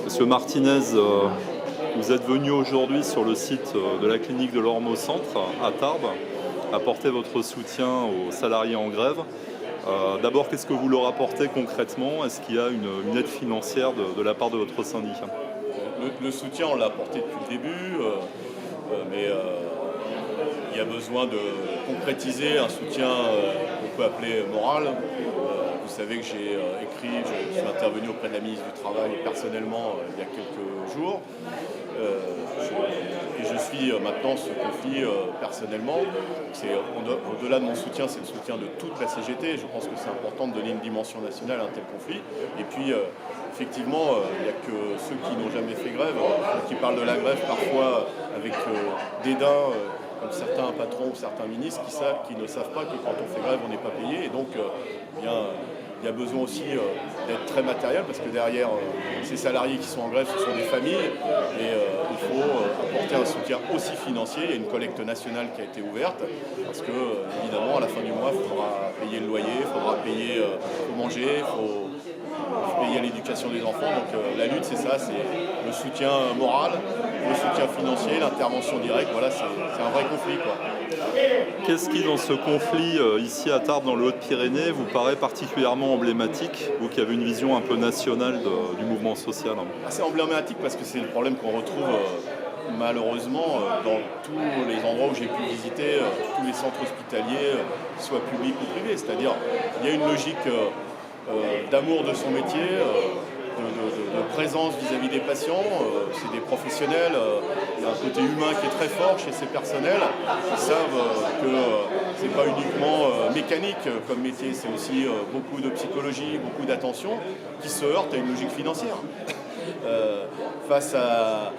Monsieur Martinez, vous êtes venu aujourd'hui sur le site de la clinique de l'Ormeau Centre à Tarbes apporter votre soutien aux salariés en grève. D'abord, qu'est-ce que vous leur apportez concrètement? Est-ce qu'il y a une aide financière de la part de votre syndicat? Le soutien, on l'a apporté depuis le début, mais il y a besoin de concrétiser un soutien qu'on peut appeler moral. Vous savez que j'ai écrit, je suis intervenu auprès de la ministre du Travail personnellement il y a quelques jours. Et je suis maintenant ce conflit personnellement. Au-delà de mon soutien, c'est le soutien de toute la CGT. Je pense que c'est important de donner une dimension nationale à un tel conflit. Et puis, effectivement, il n'y a que ceux qui n'ont jamais fait grève, qui parlent de la grève parfois avec dédain, comme certains patrons ou certains ministres qui ne savent pas que quand on fait grève, on n'est pas payé. Et donc, il y a besoin aussi d'être très matériel parce que derrière ces salariés qui sont en grève, ce sont des familles et il faut apporter un soutien aussi financier. Il y a une collecte nationale qui a été ouverte parce que évidemment à la fin du mois, il faudra payer le loyer, il faudra payer pour manger, il faut payer l'éducation des enfants. Donc la lutte, c'est ça, c'est le soutien moral, le soutien financier, l'intervention directe. Voilà, c'est un vrai conflit, quoi. Qu'est-ce qui, dans ce conflit ici à Tarbes, dans le Haut-de-Pyrénées, vous paraît particulièrement emblématique, vous qui avez une vision un peu nationale du mouvement social? C'est emblématique parce que c'est le problème qu'on retrouve malheureusement dans tous les endroits où j'ai pu visiter, tous les centres hospitaliers, qu'ils soient publics ou privés. C'est-à-dire il y a une logique d'amour de son métier, de présence vis-à-vis des patients. C'est des professionnels, il y a un côté humain qui est très fort chez ces personnels. Ils savent que c'est pas uniquement mécanique comme métier, c'est aussi beaucoup de psychologie, beaucoup d'attention qui se heurtent à une logique financière. Face à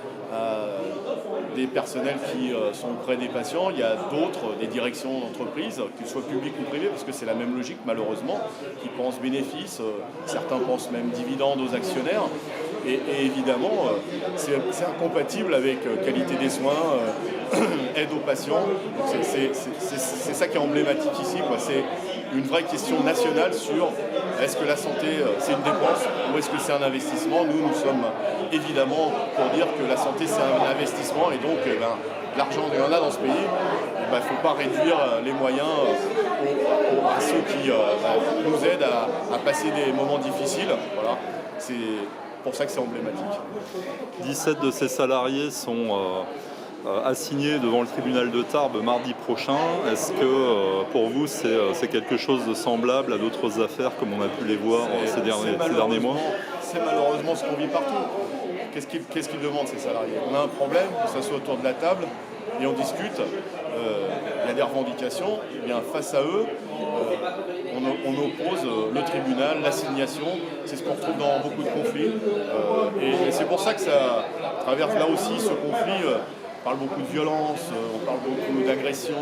des personnels qui sont auprès des patients, il y a d'autres, des directions d'entreprise, qu'ils soient publiques ou privées, parce que c'est la même logique malheureusement, qui pensent bénéfices, certains pensent même dividendes aux actionnaires, et évidemment c'est incompatible avec qualité des soins, aide aux patients. C'est ça qui est emblématique ici, quoi. C'est une vraie question nationale sur est-ce que la santé c'est une dépense ou est-ce que c'est un investissement. Nous sommes évidemment pour dire que la santé c'est un investissement et donc l'argent il y en a dans ce pays, il ne faut pas réduire les moyens à ceux qui nous aident à passer des moments difficiles. Voilà. C'est pour ça que c'est emblématique. 17 de ces salariés sont assignés devant le tribunal de Tarbes mardi prochain. Est-ce que pour vous c'est quelque chose de semblable à d'autres affaires comme on a pu les voir ces derniers mois? C'est malheureusement ce qu'on vit partout. Qu'est-ce qu'ils demandent ces salariés? On a un problème, que ce soit autour de la table et on discute, il y a des revendications, et bien face à eux, on oppose le tribunal, l'assignation, c'est ce qu'on retrouve dans beaucoup de conflits. Et c'est pour ça que ça traverse là aussi ce conflit. On parle beaucoup de violence, on parle beaucoup d'agression,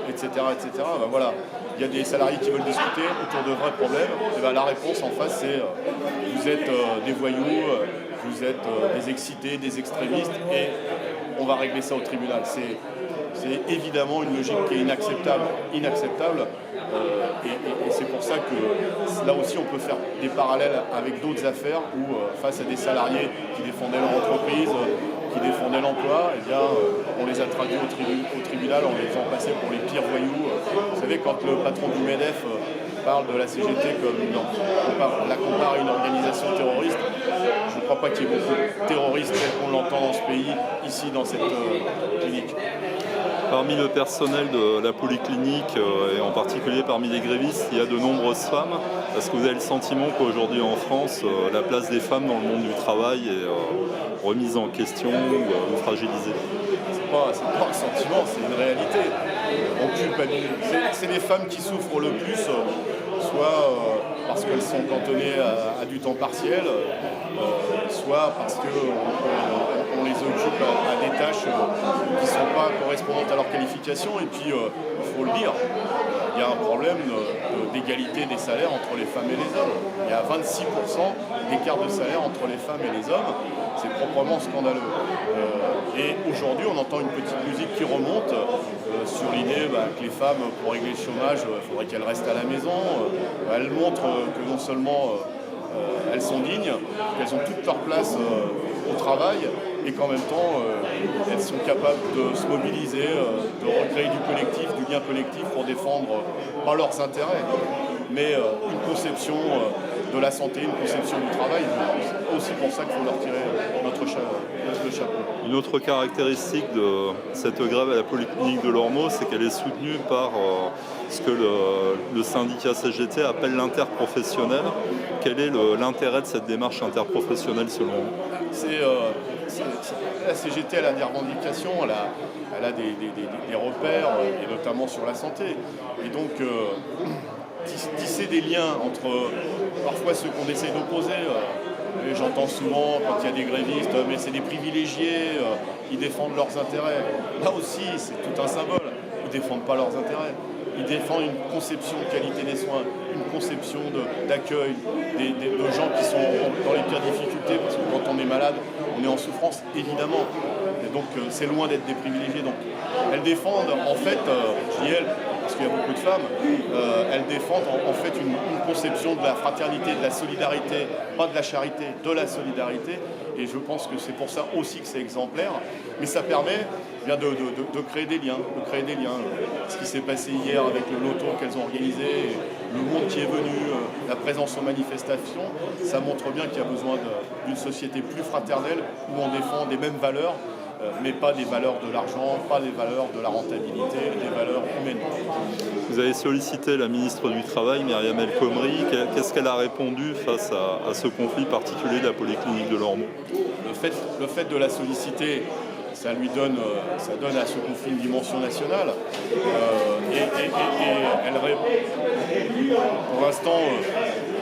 etc. etc. Voilà. Il y a des salariés qui veulent discuter autour de vrais problèmes. Et la réponse en face, c'est vous êtes des voyous, vous êtes des excités, des extrémistes, et on va régler ça au tribunal. C'est évidemment une logique qui est inacceptable. Et c'est pour ça que là aussi on peut faire des parallèles avec d'autres affaires où face à des salariés qui défendaient leur entreprise, qui défendaient l'emploi, eh bien, on les a traduits au tribunal en les faisant passer pour les pires voyous. Vous savez, quand le patron du MEDEF parle de la CGT comme la compare à une organisation terroriste, je ne crois pas qu'il y ait beaucoup de terroristes tel qu'on l'entend dans ce pays, ici dans cette clinique. Parmi le personnel de la polyclinique et en particulier parmi les grévistes, il y a de nombreuses femmes. Est-ce que vous avez le sentiment qu'aujourd'hui en France, la place des femmes dans le monde du travail est remise en question ou fragilisée? C'est pas un sentiment, c'est une réalité. C'est les femmes qui souffrent le plus, soit parce qu'elles sont cantonnées à du temps partiel, soit parce qu'on les occupe à des tâches qui ne sont pas correspondantes à leur qualification. Et puis, il faut le dire, il y a un problème d'égalité des salaires entre les femmes et les hommes. Il y a 26% d'écart de salaire entre les femmes et les hommes. C'est proprement scandaleux. Et aujourd'hui, on entend une petite musique qui remonte sur l'idée que les femmes, pour régler le chômage, il faudrait qu'elles restent à la maison. Elles montrent que non seulement elles sont dignes, qu'elles ont toute leur place au travail et qu'en même temps, elles sont capables de se mobiliser, de recréer du collectif, du lien collectif pour défendre pas leurs intérêts, mais une conception de la santé, une conception du travail. C'est aussi pour ça qu'il faut leur tirer notre chapeau. Une autre caractéristique de cette grève à la Polyclinique de l'Ormeau, c'est qu'elle est soutenue par ce que le syndicat CGT appelle l'interprofessionnel. Quel est l'intérêt de cette démarche interprofessionnelle selon vous ? La CGT, elle a des revendications, elle a des repères, et notamment sur la santé. Et donc, tisser des liens entre parfois ceux qu'on essaye d'opposer. Et j'entends souvent quand il y a des grévistes, mais c'est des privilégiés, ils défendent leurs intérêts. Là aussi, c'est tout un symbole. Ils ne défendent pas leurs intérêts. Ils défendent une conception de qualité des soins, une conception d'accueil, de gens qui sont dans les pires difficultés, parce que quand on est malade, on est en souffrance, évidemment. Et donc, c'est loin d'être des privilégiés. Donc, elles défendent, en fait, je dis elles, parce qu'il y a beaucoup de femmes, elles défendent en fait une conception de la fraternité, de la solidarité, pas de la charité, de la solidarité. Et je pense que c'est pour ça aussi que c'est exemplaire. Mais ça permet de créer des liens, Ce qui s'est passé hier avec le loto qu'elles ont organisé, le monde qui est venu, la présence aux manifestations, ça montre bien qu'il y a besoin d'une société plus fraternelle où on défend des mêmes valeurs, mais pas des valeurs de l'argent, pas des valeurs de la rentabilité, des valeurs humaines. Vous avez sollicité la ministre du Travail, Myriam El Khomri. Qu'est-ce qu'elle a répondu face à ce conflit particulier de la Polyclinique de l'Ormeau ? Le fait de la solliciter, ça donne à ce conflit une dimension nationale. Et elle répond. Pour l'instant,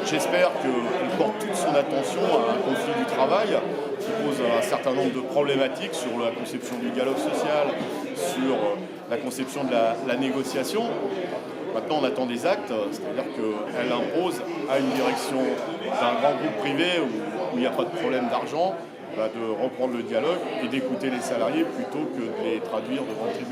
j'espère qu'elle porte toute son attention à un conflit du travail qui pose un certain nombre de problématiques sur la conception du dialogue social, sur la conception de la négociation. Maintenant, on attend des actes, c'est-à-dire qu'elle impose à une direction d'un grand groupe privé où il n'y a pas de problème d'argent, de reprendre le dialogue et d'écouter les salariés plutôt que de les traduire devant le tribunal.